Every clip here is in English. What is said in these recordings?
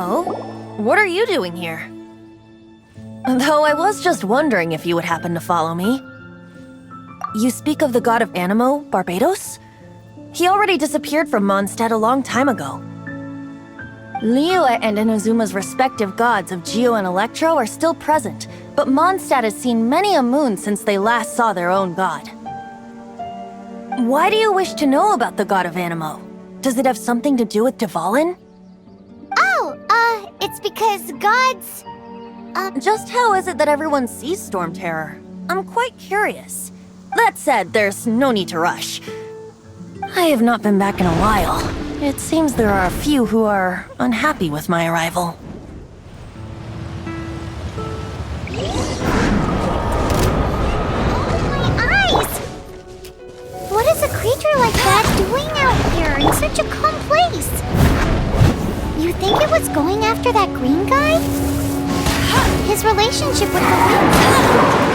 Oh? What are you doing here? Though I was just wondering if you would happen to follow me. You speak of the god of Animo, Barbados? He already disappeared from Mondstadt a long time ago. Liyue and Inazuma's respective gods of Geo and Electro are still present, but Mondstadt has seen many a moon since they last saw their own god. Why do you wish to know about the god of Animo? Does it have something to do with Dvalin? It's because gods... Just how is it that everyone sees Storm Terror? I'm quite curious. That said, there's no need to rush. I have not been back in a while. It seems there are a few who are unhappy with my arrival. My eyes! What is a creature like that doing out here in such a calm place? You think it was going after that green guy? His relationship with the wind.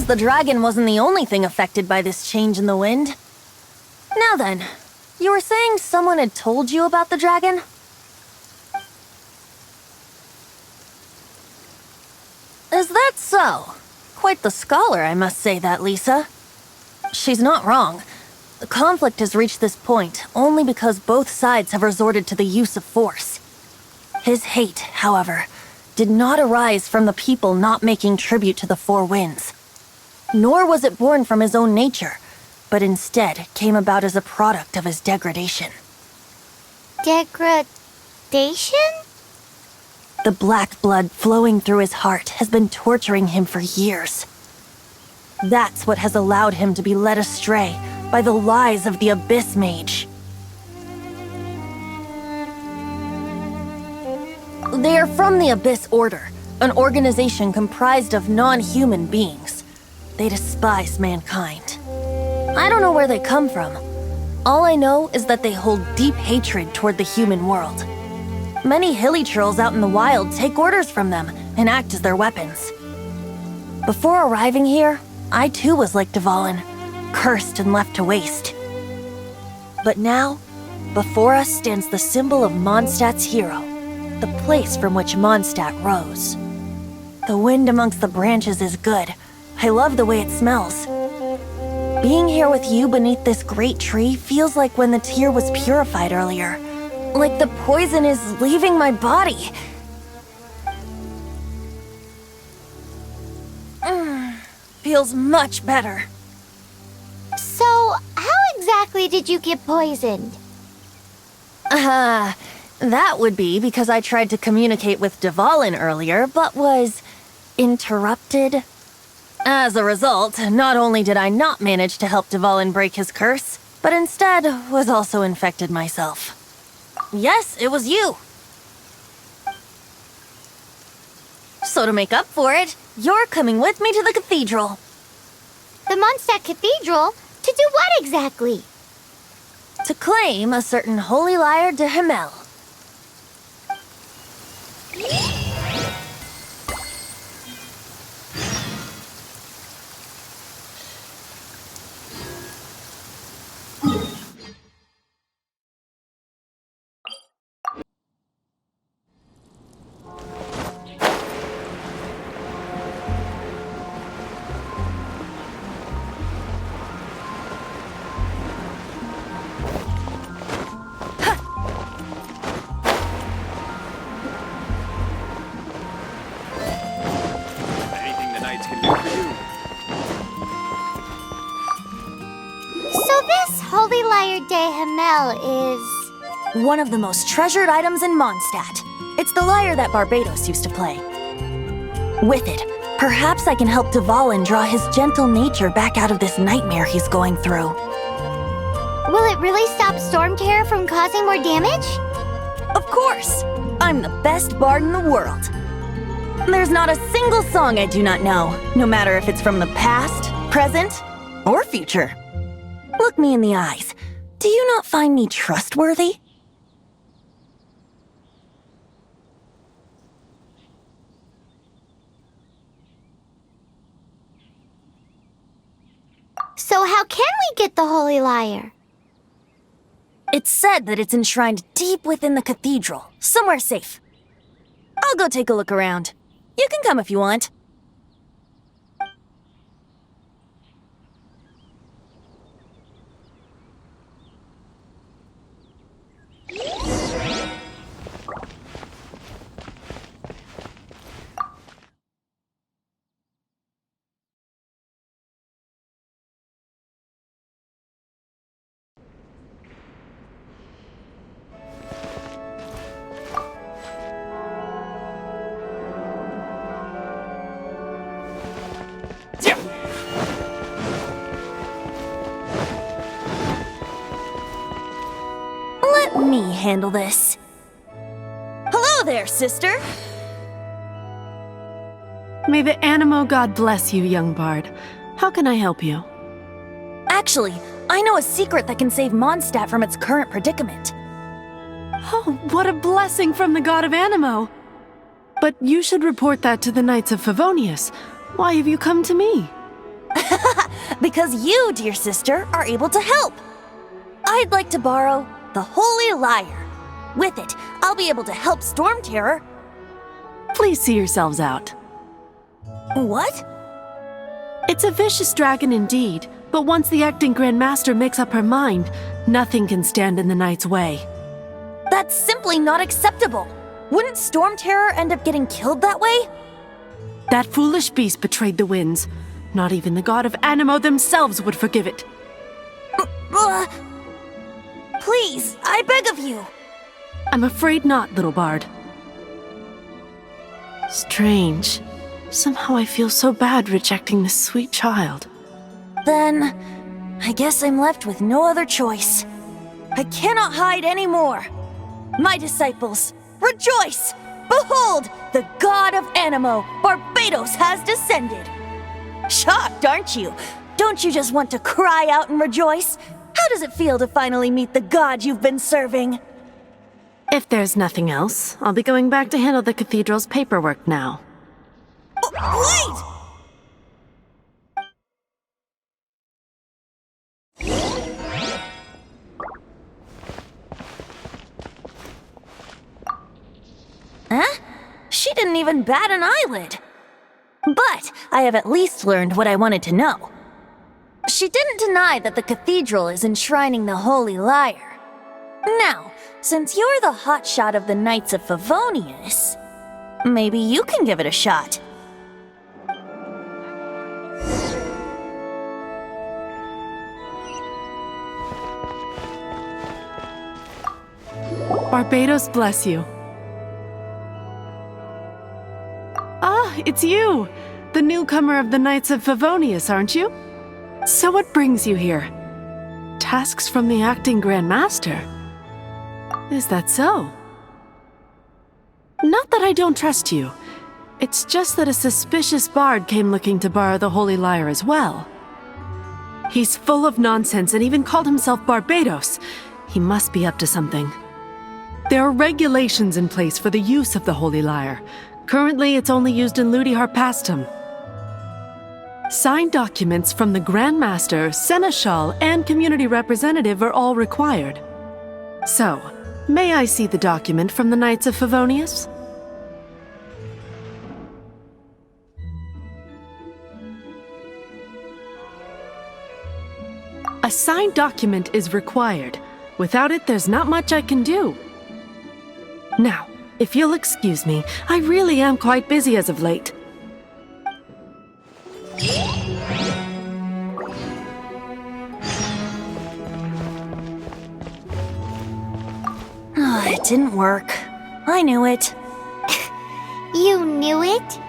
The dragon wasn't the only thing affected by this change in the wind. Now then, you were saying someone had told you about the dragon? Is that so? Quite the scholar, I must say that, Lisa. She's not wrong. The conflict has reached this point only because both sides have resorted to the use of force. His hate, however, did not arise from the people not making tribute to the Four Winds. Nor was it born from his own nature, but instead came about as a product of his degradation. Degradation? The black blood flowing through his heart has been torturing him for years. That's what has allowed him to be led astray by the lies of the Abyss Mage. They are from the Abyss Order, an organization comprised of non-human beings. They despise mankind. I don't know where they come from. All I know is that they hold deep hatred toward the human world. Many hilly trolls out in the wild take orders from them and act as their weapons. Before arriving here, I too was like Dvalin, cursed and left to waste. But now, before us stands the symbol of Mondstadt's hero, the place from which Mondstadt rose. The wind amongst the branches is good. I love the way it smells. Being here with you beneath this great tree feels like when the tear was purified earlier. Like the poison is leaving my body. Feels much better. So, how exactly did you get poisoned? That would be because I tried to communicate with Dvalin earlier, but was interrupted. As a result, not only did I not manage to help Dvalin break his curse, but instead was also infected myself. Yes, it was you. So to make up for it, you're coming with me to the cathedral. The Mondstadt Cathedral? To do what exactly? To claim a certain holy lyre de Himmel. knights can do for you. So this Holy Lyre de Himmel is... One of the most treasured items in Mondstadt. It's the lyre that Barbados used to play. With it, perhaps I can help Dvalin draw his gentle nature back out of this nightmare he's going through. Will it really stop Storm Terror from causing more damage? Of course! I'm the best bard in the world. There's not a single song I do not know, no matter if it's from the past, present, or future. Look me in the eyes. Do you not find me trustworthy? So how can we get the Holy Lyre? It's said that it's enshrined deep within the cathedral, somewhere safe. I'll go take a look around. You can come if you want. Let me handle this. Hello there, sister! May the Animo God bless you, young bard. How can I help you? Actually, I know a secret that can save Mondstadt from its current predicament. Oh, what a blessing from the God of Animo! But you should report that to the Knights of Favonius. Why have you come to me? Because you, dear sister, are able to help. I'd like to borrow the Holy Lyre. With it, I'll be able to help Storm Terror. Please see yourselves out. What? It's a vicious dragon indeed, but once the acting Grand Master makes up her mind, nothing can stand in the Knight's way. That's simply not acceptable. Wouldn't Storm Terror end up getting killed that way? That foolish beast betrayed the winds. Not even the God of Animo themselves would forgive it. Please, I beg of you. I'm afraid not, little bard. Strange. Somehow I feel so bad rejecting this sweet child. Then, I guess I'm left with no other choice. I cannot hide anymore. My disciples, rejoice! Behold, the God of Animo, Barbados, has descended. Shocked, aren't you? Don't you just want to cry out and rejoice? How does it feel to finally meet the God you've been serving? If there's nothing else, I'll be going back to handle the cathedral's paperwork now. Wait! Huh? She didn't even bat an eyelid. But I have at least learned what I wanted to know. She didn't deny that the cathedral is enshrining the Holy Lyre. Now, since you're the hotshot of the Knights of Favonius, maybe you can give it a shot. Barbados bless you. Ah, it's you! The newcomer of the Knights of Favonius, aren't you? So what brings you here? Tasks from the acting Grand Master? Is that so? Not that I don't trust you. It's just that a suspicious bard came looking to borrow the Holy Lyre as well. He's full of nonsense and even called himself Barbados. He must be up to something. There are regulations in place for the use of the Holy Lyre. Currently, it's only used in Ludi Harpastum. Signed documents from the Grand Master, Seneschal, and Community Representative are all required. So, may I see the document from the Knights of Favonius? A signed document is required. Without it, there's not much I can do. Now, if you'll excuse me, I really am quite busy as of late. didn't work. I knew it. You knew it?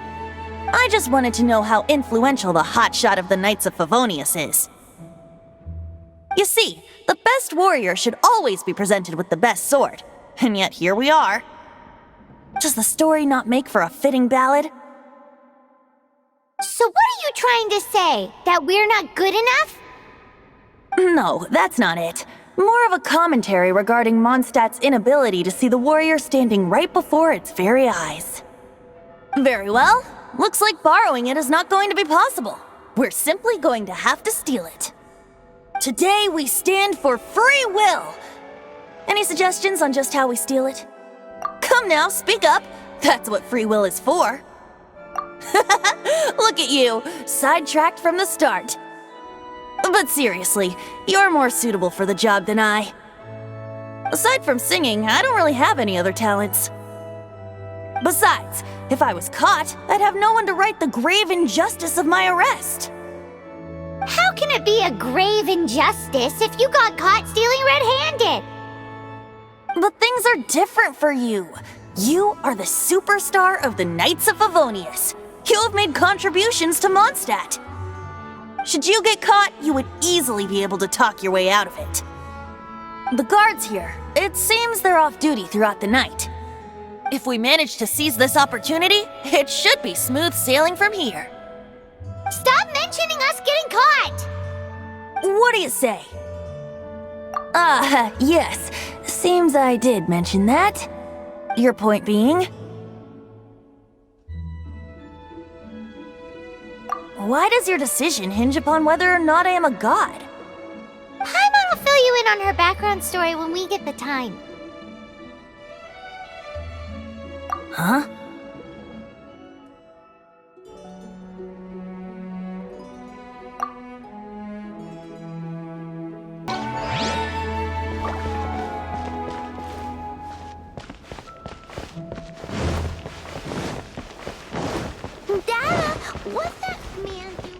I just wanted to know how influential the hotshot of the Knights of Favonius is. You see, the best warrior should always be presented with the best sword. And yet here we are. Does the story not make for a fitting ballad? So what are you trying to say? That we're not good enough? No, that's not it. More of a commentary regarding Mondstadt's inability to see the warrior standing right before its very eyes. Very well. Looks like borrowing it is not going to be possible. We're simply going to have to steal it. Today we stand for free will. Any suggestions on just how we steal it? Come now, speak up. That's what free will is for. Look at you, sidetracked from the start. But seriously, you're more suitable for the job than I. Aside from singing, I don't really have any other talents. Besides, if I was caught, I'd have no one to right the grave injustice of my arrest. How can it be a grave injustice if you got caught stealing red-handed? But things are different for you. You are the superstar of the Knights of Favonius. You have made contributions to Mondstadt. Should you get caught, you would easily be able to talk your way out of it. The guards here, it seems they're off duty throughout the night. If we manage to seize this opportunity, it should be smooth sailing from here. Stop mentioning us getting caught! What do you say? Yes. Seems I did mention that. Your point being? Why does your decision hinge upon whether or not I am a god? Paimon will fill you in on her background story when we get the time. Huh? Dada, what's that man doing?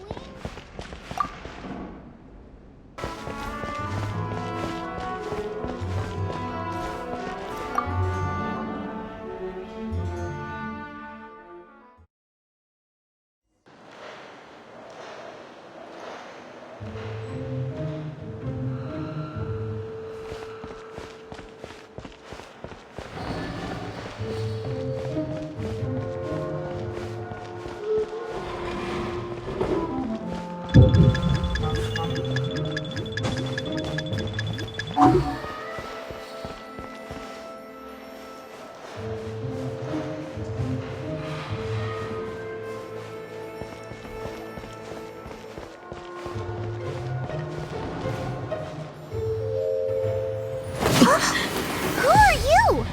Who are you?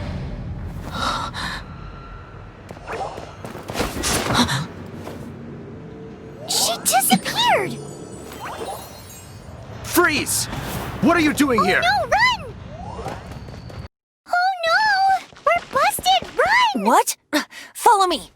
She disappeared! Freeze! What are you doing here? No, run! Oh no! We're busted! Run! What? Follow me.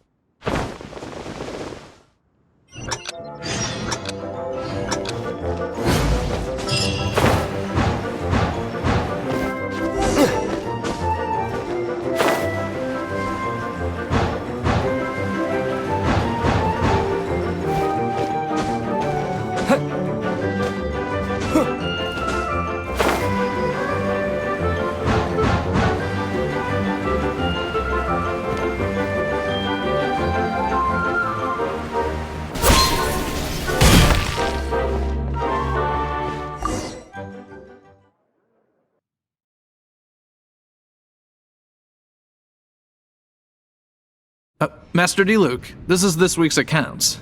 Master Diluc, this is this week's accounts.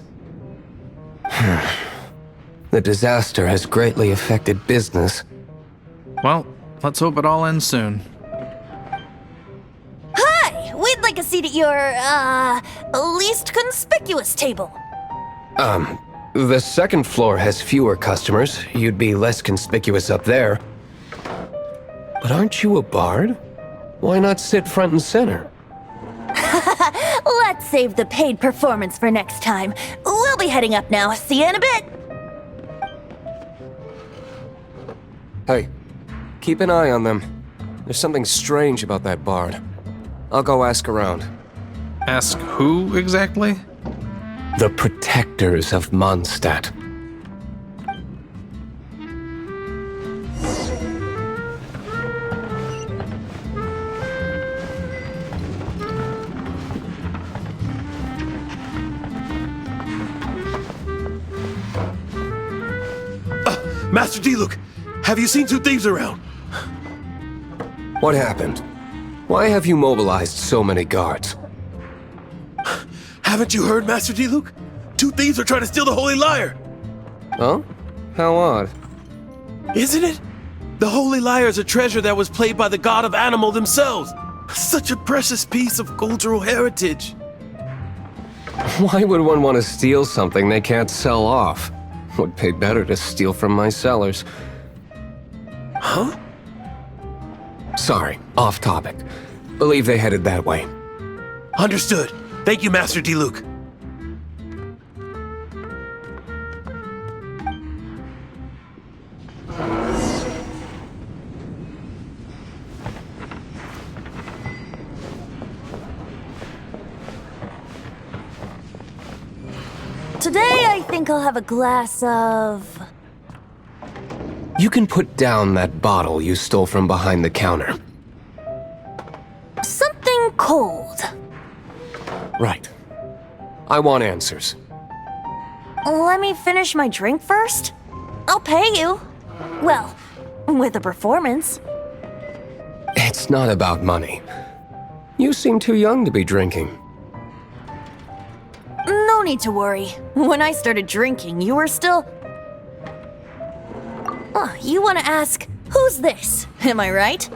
The disaster has greatly affected business. Well, let's hope it all ends soon. Hi! We'd like a seat at your, least conspicuous table. The second floor has fewer customers. You'd be less conspicuous up there. But aren't you a bard? Why not sit front and center? Let's save the paid performance for next time. We'll be heading up now. See you in a bit. Hey, keep an eye on them. There's something strange about that bard. I'll go ask around. Ask who exactly? The protectors of Mondstadt. Master Diluc, have you seen two thieves around? What happened? Why have you mobilized so many guards? Haven't you heard, Master Diluc? Two thieves are trying to steal the Holy Lyre! Oh? How odd. Isn't it? The Holy Lyre is a treasure that was played by the god of animal themselves. Such a precious piece of cultural heritage. Why would one want to steal something they can't sell off? Would pay better to steal from my sellers. Huh? Sorry, off topic. Believe they headed that way. Understood. Thank you, Master Diluc. Today, I think I'll have a glass of... You can put down that bottle you stole from behind the counter. something cold. Right. I want answers. Let me finish my drink first. I'll pay you. Well, with a performance. It's not about money. You seem too young to be drinking. No need to worry. When I started drinking, you were still... Oh, you want to ask, who's this? Am I right?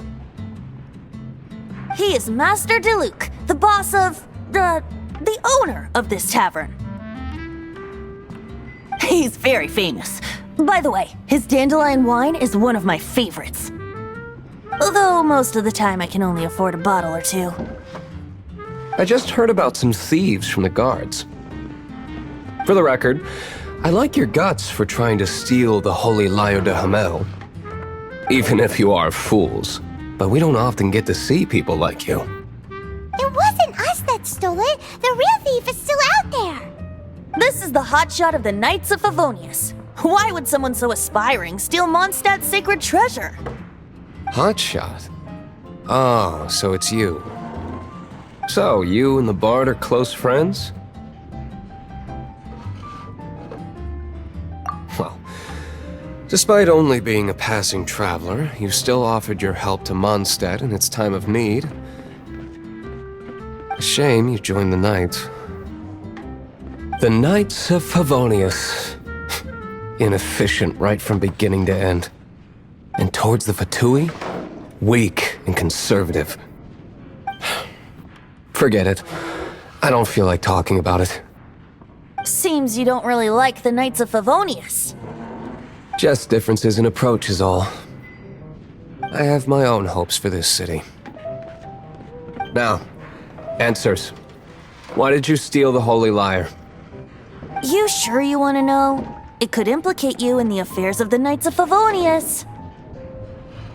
He is Master Diluc, the boss of... the owner of this tavern. He's very famous. By the way, his dandelion wine is one of my favorites. Although most of the time I can only afford a bottle or two. I just heard about some thieves from the guards. For the record, I like your guts for trying to steal the Holy Lyre de Hamel. Even if you are fools. But we don't often get to see people like you. It wasn't us that stole it. The real thief is still out there. This is the hotshot of the Knights of Favonius. Why would someone so aspiring steal Mondstadt's sacred treasure? Hotshot? Oh, so it's you. So, you and the bard are close friends? Well, despite only being a passing traveler, you still offered your help to Mondstadt in its time of need. A shame you joined the Knights. The Knights of Favonius. Inefficient right from beginning to end. And towards the Fatui, weak and conservative. Forget it. I don't feel like talking about it. Seems you don't really like the Knights of Favonius. Just differences in approach is all. I have my own hopes for this city. Now, answers. Why did you steal the Holy Lyre? You sure you want to know? It could implicate you in the affairs of the Knights of Favonius.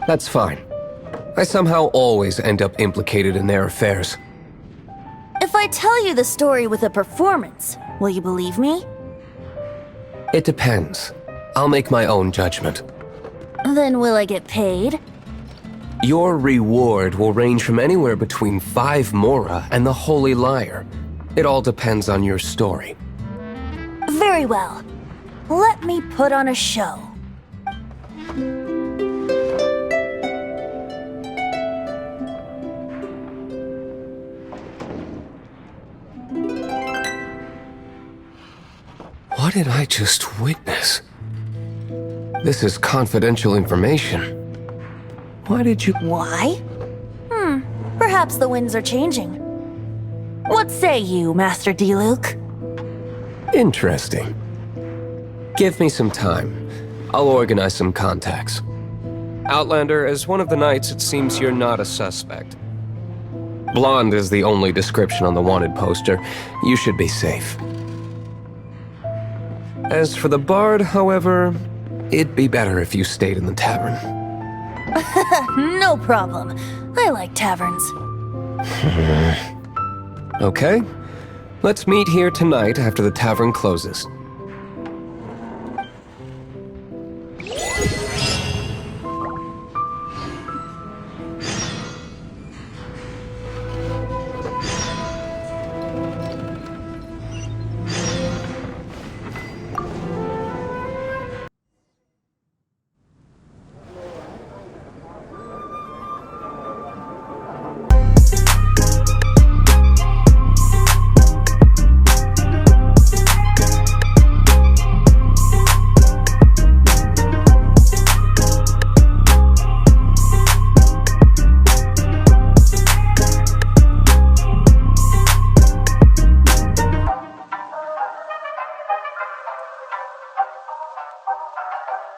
That's fine. I somehow always end up implicated in their affairs. If I tell you the story with a performance, will you believe me? It depends. I'll make my own judgment. Then will I get paid? Your reward will range from anywhere between 5 mora and the Holy Lyre. It all depends on your story. Very well. Let me put on a show. What did I just witness? This is confidential information. Why did you... Why? Perhaps the winds are changing. What say you, Master Diluc? Interesting. Give me some time. I'll organize some contacts. Outlander, as one of the knights, it seems you're not a suspect. Blonde is the only description on the wanted poster. You should be safe. As for the bard, however, it'd be better if you stayed in the tavern. No problem. I like taverns. Okay. Let's meet here tonight after the tavern closes.